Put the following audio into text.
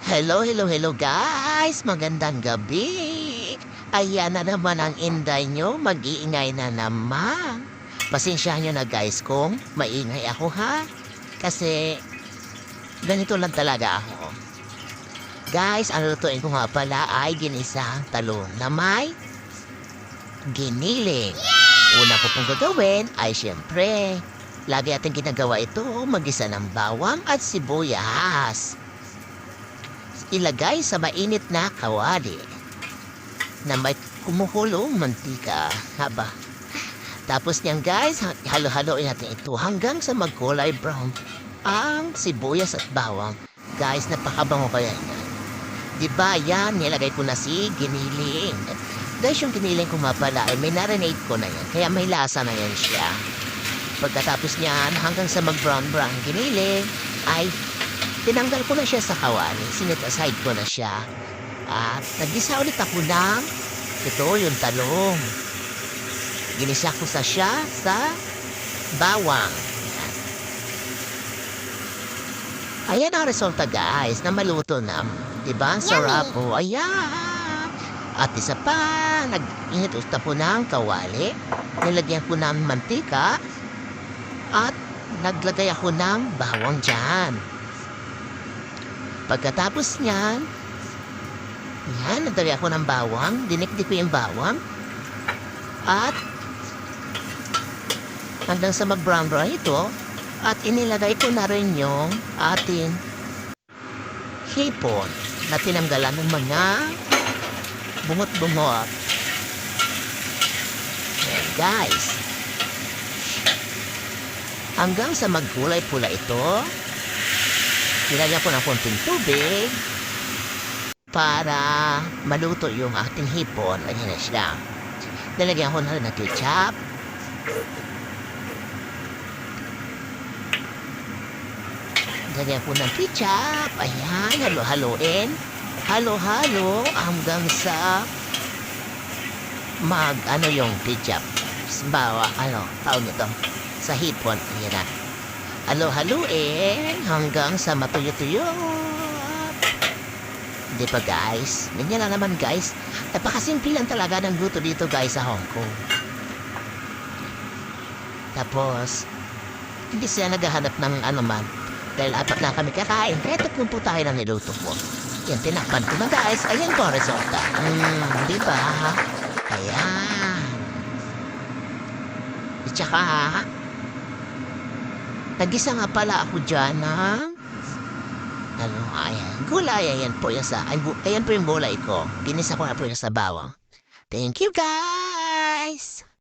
Hello, hello, hello guys! Magandang gabi! Ayan na naman ang inday nyo, mag-iingay na naman. Pasensyahan nyo na guys kung maingay ako ha. Kasi ganito lang talaga ako. Guys, ang lutuin ko nga pala ay ginisang talong na may giniling. Una ko pong gagawin ay siyempre, lagi natin ginagawa ito, magisa ng bawang at sibuyas. Ilagay sa mainit na kawali na may kumukulong mantika. Haba. Tapos niyan guys, halo-haloin natin ito hanggang sa magkulay brown ang sibuyas at bawang. Guys, napakabango kaya niyan. Diba yan, nilagay ko na si giniling. Guys, yung giniling ko mapala ay may narinate ko na yan. Kaya may lasa na yan siya. Pagkatapos niyan, hanggang sa mag-brown-brown giniling, ay tinanggal ko na siya sa kawali, sinit aside ko na siya. At nagisa ulit ako ng, ito yung talong. Ginisa ko siya sa bawang. Ayan ang resulta guys, na maluto na. Diba? Ang sarap po. Ayan. At isa pa, nag-init usta po ng kawali. Nilagyan ko ng mantika. At naglagay ako ng bawang dyan. Pagkatapos niyan, yan, nagdali ako ng bawang, dinikdik ko yung bawang, at hanggang sa mag-brown-brown ito, at inilagay ko na rin yung ating hipon na tinanggalan ng mga bungot-bungot. Ayan, guys. Hanggang sa magkulay pula ito, nilagyan ko ng konting tubig para maluto yung ating hipon. Ayan na siya. Nilagyan ko na rin ng ketchup. Nilagyan ko ng ketchup. Ayan, halo-haloin. Halo-halo hanggang sa yung ketchup. Tawag nito, sa hipon. Ayan na. Halo-haluin hanggang sa matuyo-tuyo. Di ba guys? Ganyan lang naman guys. Napakasimple lang talaga ng luto dito guys sa Hong Kong. Tapos, hindi sila naghahanap ng man. Dahil apat na kami kakain. Kaya tatlong po tayo na niluto ko. Yan, tinakpan ko na guys. Ayan po ang resulta. Di ba? Ayan. At saka, nagisa nga pala ako dyan ng ayan, gulay, ayan po yung ayan po yung gulay ko. Ginisa ko na po yung sa bawang. Thank you guys!